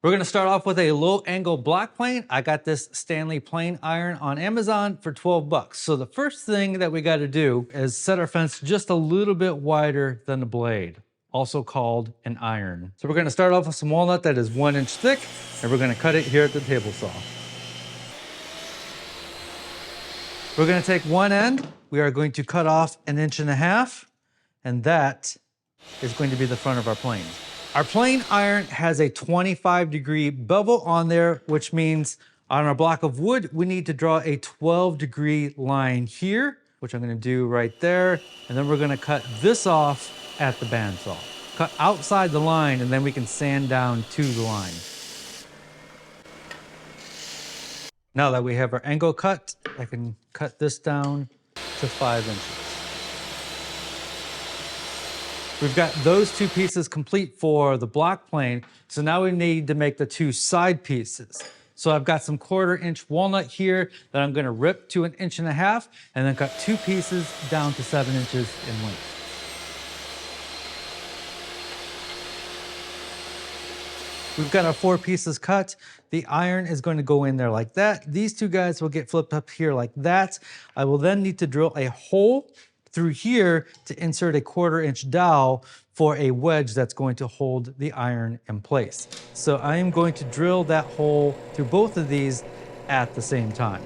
We're gonna start off with a low angle block plane. I got this Stanley plane iron on Amazon for 12 bucks. So the first thing that we gotta do is set our fence just a little bit wider than the blade, also called an iron. So we're gonna start off with some walnut that is 1 inch thick, and we're gonna cut it here at the table saw. We're gonna take one end, we are going to cut off 1.5 inches, and that is going to be the front of our plane. Our plane iron has a 25-degree bevel on there, which means on our block of wood, we need to draw a 12-degree line here, which I'm gonna do right there. And then we're gonna cut this off at the bandsaw. Cut outside the line, and then we can sand down to the line. Now that we have our angle cut, I can cut this down to 5 inches. We've got those two pieces complete for the block plane. So now we need to make the two side pieces. So I've got some 1/4 inch walnut here that I'm gonna rip to 1.5 inches and then cut two pieces down to 7 inches in length. We've got our 4 pieces cut. The iron is going to go in there like that. These two guys will get flipped up here like that. I will then need to drill a hole through here to insert a 1/4 inch dowel for a wedge that's going to hold the iron in place. So I am going to drill that hole through both of these at the same time.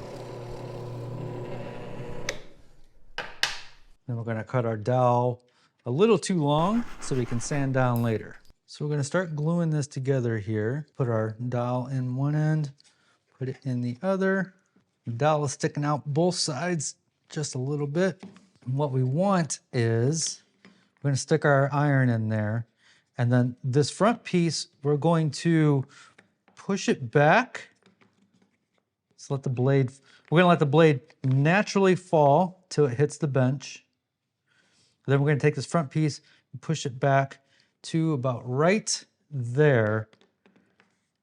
Then we're gonna cut our dowel a little too long so we can sand down later. So we're gonna start gluing this together here. Put our dowel in one end, put it in the other. The dowel is sticking out both sides just a little bit. What we want is, we're gonna stick our iron in there, and then this front piece, we're going to push it back. So we're gonna let the blade naturally fall till it hits the bench. Then we're gonna take this front piece and push it back to about right there.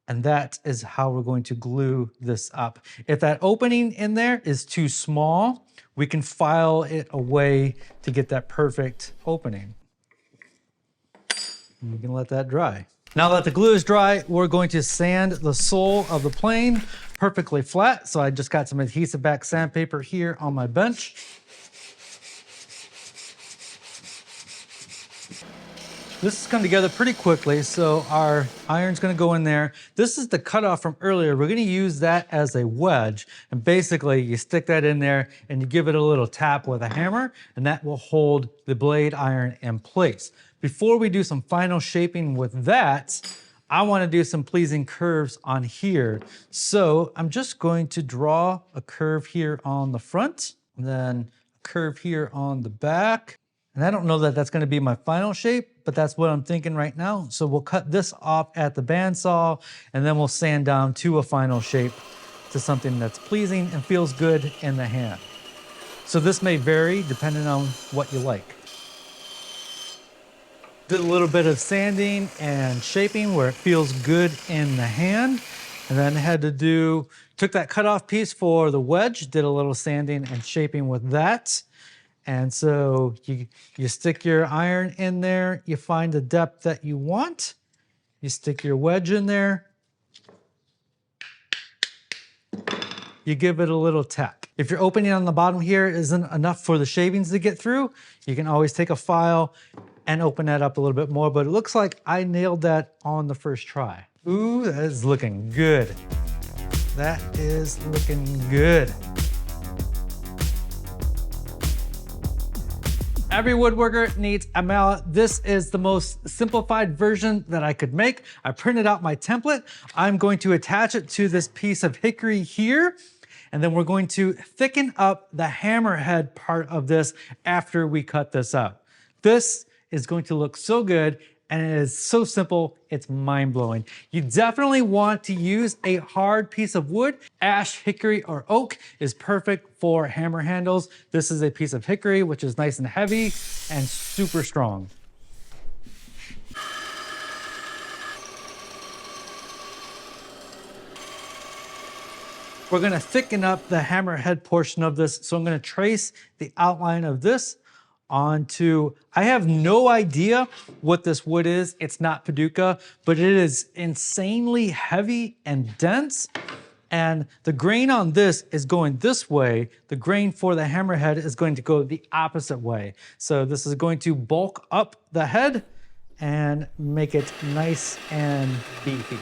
And that is how we're going to glue this up. If that opening in there is too small, we can file it away to get that perfect opening. And we can let that dry. Now that the glue is dry, we're going to sand the sole of the plane perfectly flat. So I just got some adhesive back sandpaper here on my bench. This has come together pretty quickly, so our iron's gonna go in there. This is the cutoff from earlier. We're gonna use that as a wedge, and basically you stick that in there and you give it a little tap with a hammer, and that will hold the blade iron in place. Before we do some final shaping with that, I wanna do some pleasing curves on here. So I'm just going to draw a curve here on the front, and then a curve here on the back. And I don't know that that's gonna be my final shape, but that's what I'm thinking right now. So we'll cut this off at the bandsaw, and then we'll sand down to a final shape to something that's pleasing and feels good in the hand. So this may vary depending on what you like. Did a little bit of sanding and shaping where it feels good in the hand. And then took that cutoff piece for the wedge, did a little sanding and shaping with that. And so you stick your iron in there, you find the depth that you want, you stick your wedge in there, you give it a little tap. If your opening on the bottom here isn't enough for the shavings to get through, you can always take a file and open that up a little bit more, but it looks like I nailed that on the first try. Ooh, that is looking good. That is looking good. Every woodworker needs a mallet. This is the most simplified version that I could make. I printed out my template. I'm going to attach it to this piece of hickory here, and then we're going to thicken up the hammerhead part of this after we cut this up. This is going to look so good, and it is so simple, it's mind-blowing. You definitely want to use a hard piece of wood. Ash, hickory, or oak is perfect for hammer handles. This is a piece of hickory, which is nice and heavy and super strong. We're gonna thicken up the hammerhead portion of this, so I'm gonna trace the outline of this onto, I have no idea what this wood is. It's not Paducah, but it is insanely heavy and dense. And the grain on this is going this way. The grain for the hammerhead is going to go the opposite way. So this is going to bulk up the head and make it nice and beefy.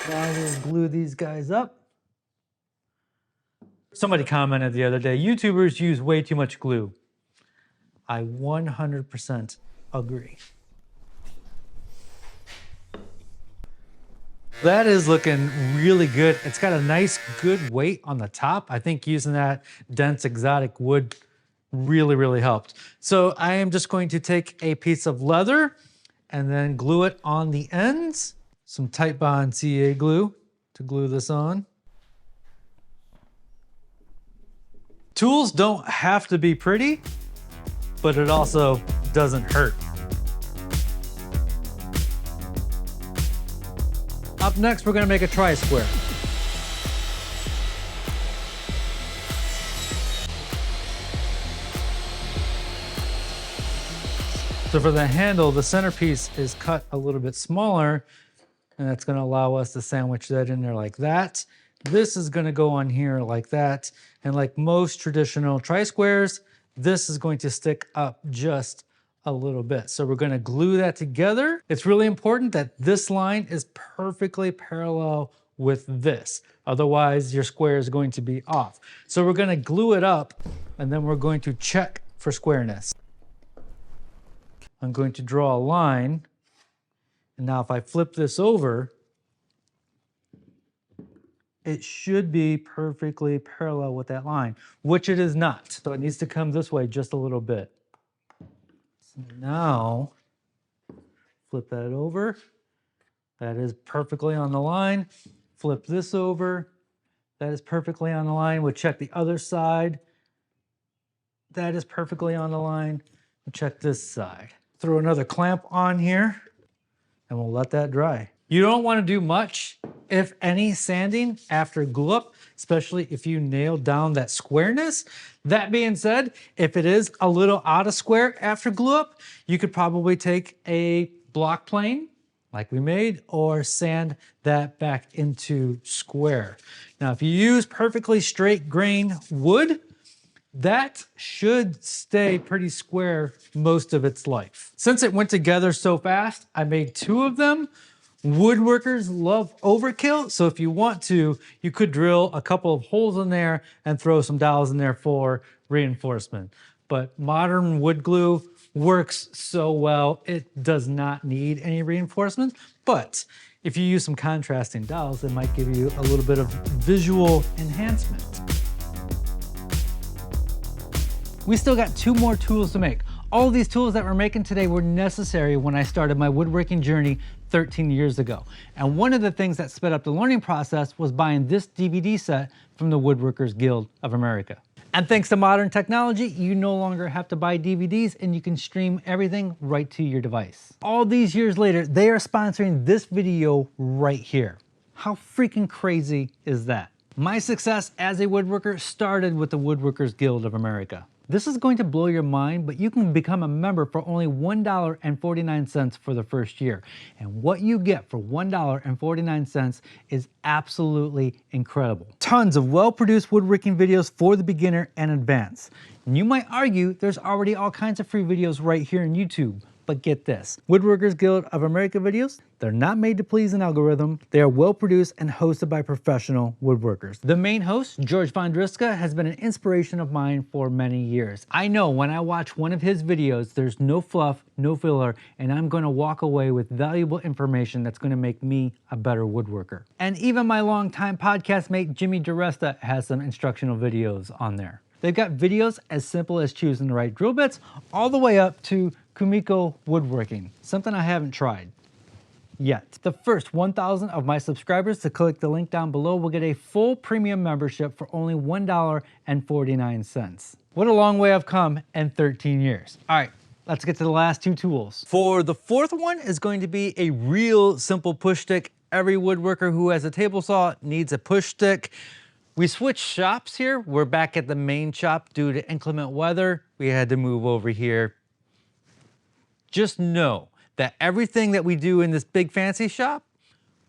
Now we'll glue these guys up. Somebody commented the other day, YouTubers use way too much glue. I 100% agree. That is looking really good. It's got a nice, good weight on the top. I think using that dense exotic wood really helped. So I am just going to take a piece of leather and then glue it on the ends. Some Tight Bond CA glue to glue this on. Tools don't have to be pretty, but it also doesn't hurt. Up next, we're gonna make a tri-square. So for the handle, the centerpiece is cut a little bit smaller, and that's gonna allow us to sandwich that in there like that. This is gonna go on here like that. And like most traditional tri-squares, this is going to stick up just a little bit. So we're gonna glue that together. It's really important that this line is perfectly parallel with this. Otherwise, your square is going to be off. So we're gonna glue it up, and then we're going to check for squareness. I'm going to draw a line. And now if I flip this over, it should be perfectly parallel with that line, which it is not. So it needs to come this way just a little bit. So now, flip that over. That is perfectly on the line. Flip this over. That is perfectly on the line. We'll check the other side. That is perfectly on the line. We'll check this side. Throw another clamp on here, and we'll let that dry. You don't want to do much, if any, sanding after glue up, especially if you nail down that squareness. That being said, if it is a little out of square after glue up, you could probably take a block plane like we made, or sand that back into square. Now, if you use perfectly straight grain wood, that should stay pretty square most of its life. Since it went together so fast, I made 2 of them. Woodworkers love overkill, so if you want to, you could drill a couple of holes in there and throw some dowels in there for reinforcement. But modern wood glue works so well, it does not need any reinforcement. But if you use some contrasting dowels, it might give you a little bit of visual enhancement. We still got 2 more tools to make. All of these tools that we're making today were necessary when I started my woodworking journey 13 years ago. And one of the things that sped up the learning process was buying this DVD set from the Woodworkers Guild of America. And thanks to modern technology, you no longer have to buy DVDs and you can stream everything right to your device. All these years later, they are sponsoring this video right here. How freaking crazy is that? My success as a woodworker started with the Woodworkers Guild of America. This is going to blow your mind, but you can become a member for only $1.49 for the first year. And what you get for $1.49 is absolutely incredible. Tons of well-produced woodworking videos for the beginner and advanced. And you might argue there's already all kinds of free videos right here on YouTube. But get this, Woodworkers Guild of America videos, they're not made to please an algorithm. They are well produced and hosted by professional woodworkers. The main host, George Von Driska, has been an inspiration of mine for many years. I know when I watch one of his videos, there's no fluff, no filler, and I'm gonna walk away with valuable information that's gonna make me a better woodworker. And even my longtime podcast mate, Jimmy DiResta, has some instructional videos on there. They've got videos as simple as choosing the right drill bits, all the way up to Kumiko woodworking, something I haven't tried yet. The first 1,000 of my subscribers to click the link down below will get a full premium membership for only $1.49. What a long way I've come in 13 years. All right, let's get to the last 2 tools. For the 4th one is going to be a real simple push stick. Every woodworker who has a table saw needs a push stick. We switched shops here. We're back at the main shop due to inclement weather. We had to move over here. Just know that everything that we do in this big fancy shop,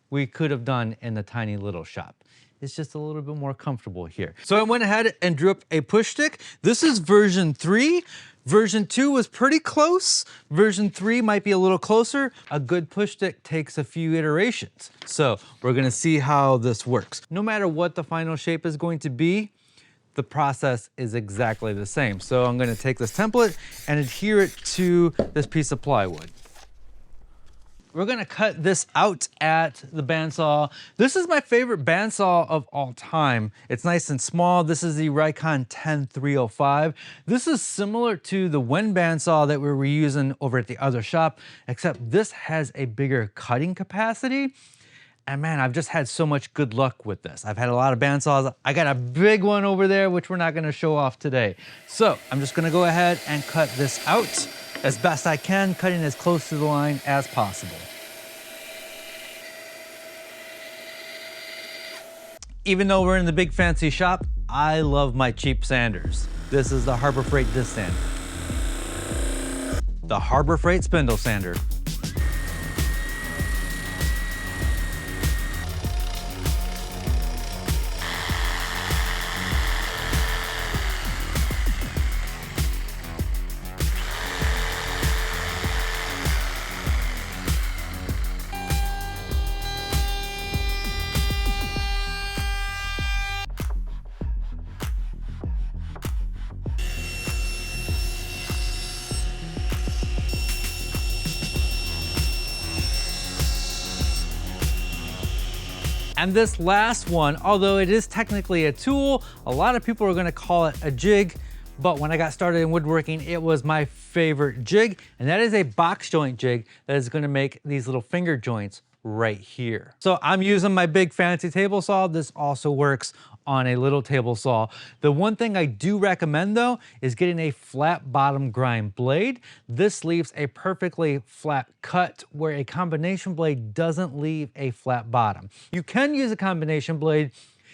we could have done in the tiny little shop. It's just a little bit more comfortable here. So I went ahead and drew up a push stick. This is version 3. Version 2 was pretty close. Version 3 might be a little closer. A good push stick takes a few iterations. So we're gonna see how this works. No matter what the final shape is going to be, the process is exactly the same. So I'm gonna take this template and adhere it to this piece of plywood. We're gonna cut this out at the bandsaw. This is my favorite bandsaw of all time. It's nice and small. This is the Rikon 10305. This is similar to the Wen bandsaw that we were using over at the other shop, except this has a bigger cutting capacity. And man, I've just had so much good luck with this. I've had a lot of bandsaws. I got a big one over there, which we're not gonna show off today. So I'm just gonna go ahead and cut this out as best I can, cutting as close to the line as possible. Even though we're in the big fancy shop, I love my cheap sanders. This is the Harbor Freight disc sander. The Harbor Freight spindle sander. And this last one, although it is technically a tool, a lot of people are gonna call it a jig, but when I got started in woodworking, it was my favorite jig, and that is a box joint jig that is gonna make these little finger joints right here. So I'm using my big fancy table saw. This also works on a little table saw. The one thing I do recommend though is getting a flat bottom grind blade. This leaves a perfectly flat cut where a combination blade doesn't leave a flat bottom. You can use a combination blade.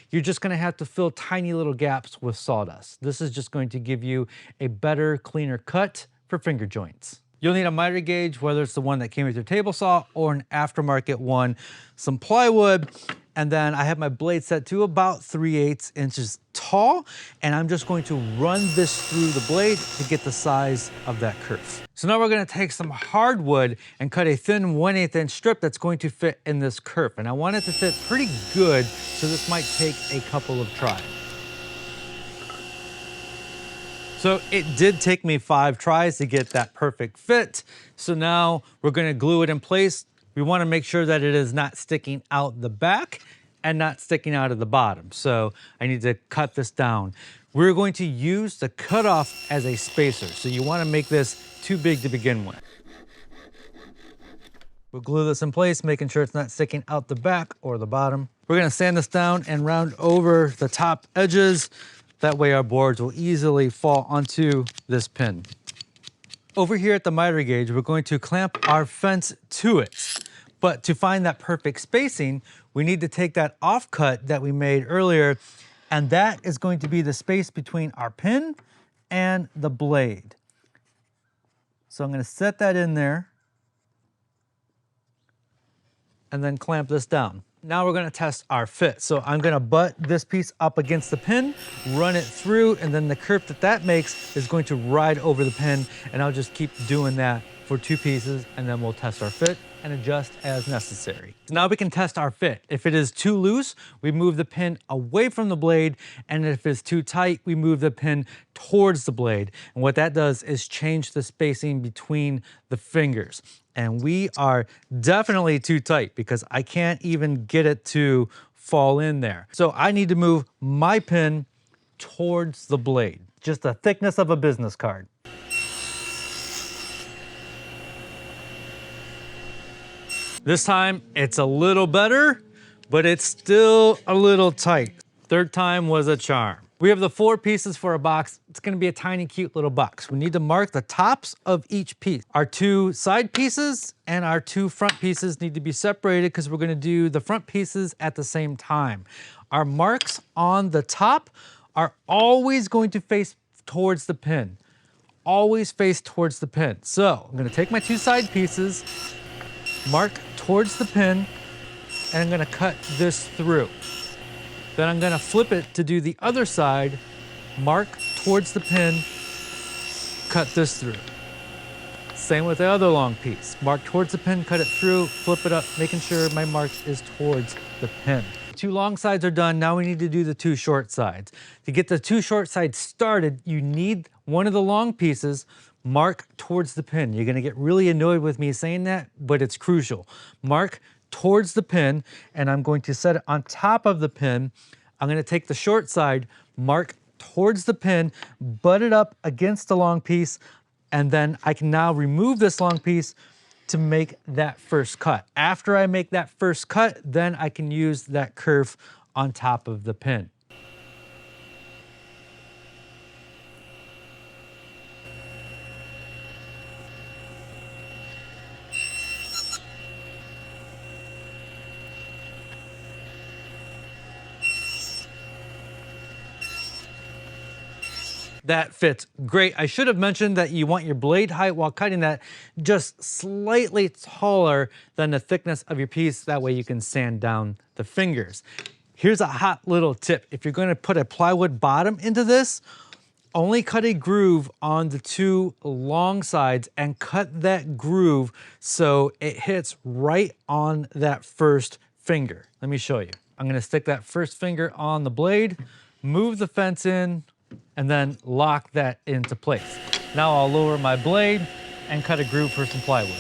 You're just gonna have to fill tiny little gaps with sawdust. This is just going to give you a better, cleaner cut for finger joints. You'll need a miter gauge, whether it's the one that came with your table saw or an aftermarket one, some plywood, and then I have my blade set to about 3/8 inches tall, and I'm just going to run this through the blade to get the size of that curve. So now we're gonna take some hardwood and cut a thin 1/8 inch strip that's going to fit in this curve. And I want it to fit pretty good, so this might take a couple of tries. So it did take me 5 tries to get that perfect fit. So now we're gonna glue it in place. We wanna make sure that it is not sticking out the back and not sticking out of the bottom. So I need to cut this down. We're going to use the cutoff as a spacer. So you wanna make this too big to begin with. We'll glue this in place, making sure it's not sticking out the back or the bottom. We're gonna sand this down and round over the top edges. That way our boards will easily fall onto this pin. Over here at the miter gauge, we're going to clamp our fence to it. But to find that perfect spacing, we need to take that offcut that we made earlier, and that is going to be the space between our pin and the blade. So I'm gonna set that in there and then clamp this down. Now we're gonna test our fit. So I'm gonna butt this piece up against the pin, run it through, and then the curve that makes is going to ride over the pin, and I'll just keep doing that for 2 pieces, and then we'll test our fit and adjust as necessary. So now we can test our fit. If it is too loose, we move the pin away from the blade, and if it's too tight, we move the pin towards the blade. And what that does is change the spacing between the fingers. And we are definitely too tight because I can't even get it to fall in there. So I need to move my pin towards the blade, just the thickness of a business card. This time it's a little better, but it's still a little tight. Third time was a charm. We have the 4 pieces for a box. It's gonna be a tiny, cute little box. We need to mark the tops of each piece. Our 2 side pieces and our 2 front pieces need to be separated because we're gonna do the front pieces at the same time. Our marks on the top are always going to face towards the pin. Always face towards the pin. So I'm gonna take my 2 side pieces, mark towards the pin, and I'm gonna cut this through. Then I'm gonna flip it to do the other side, mark towards the pin, cut this through. Same with the other long piece. Mark towards the pin, cut it through, flip it up, making sure my mark is towards the pin. 2 long sides are done, now we need to do the 2 short sides. To get the 2 short sides started, you need one of the long pieces mark towards the pin. You're gonna get really annoyed with me saying that, but it's crucial. Mark towards the pin, and I'm going to set it on top of the pin. I'm gonna take the short side, mark towards the pin, butt it up against the long piece, and then I can now remove this long piece to make that first cut. After I make that first cut, then I can use that curve on top of the pin. That fits great. I should have mentioned that you want your blade height while cutting that just slightly taller than the thickness of your piece. That way you can sand down the fingers. Here's a hot little tip. If you're going to put a plywood bottom into this, only cut a groove on the 2 long sides and cut that groove so it hits right on that first finger. Let me show you. I'm going to stick that first finger on the blade, move the fence in, and then lock that into place. Now I'll lower my blade and cut a groove for some plywood.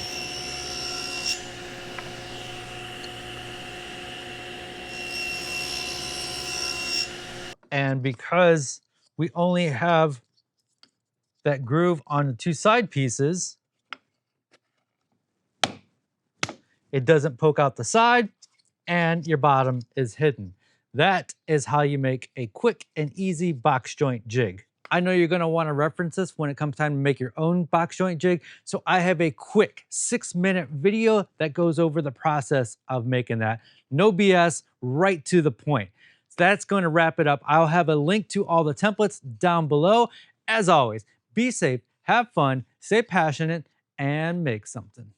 And because we only have that groove on the 2 side pieces, it doesn't poke out the side and your bottom is hidden. That is how you make a quick and easy box joint jig. I know you're gonna wanna reference this when it comes time to make your own box joint jig, so I have a quick 6-minute video that goes over the process of making that. No BS, right to the point. So that's gonna wrap it up. I'll have a link to all the templates down below. As always, be safe, have fun, stay passionate, and make something.